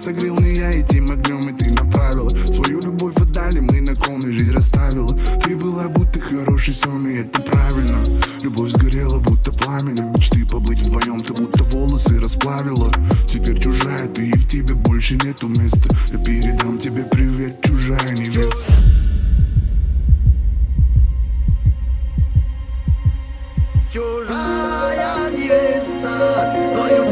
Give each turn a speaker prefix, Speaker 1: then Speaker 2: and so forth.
Speaker 1: согрел не я этим огнем, и ты направила свою любовь отдали, мы на кон и жизнь расставила. Ты была будто хороший сон, и это правильно. Любовь сгорела будто пламенем, мечты побыть вдвоем, ты будто волосы расплавила. Теперь чужая ты, и в тебе больше нету места. Я передам тебе привет, чужая невеста.
Speaker 2: Чужая невеста, твое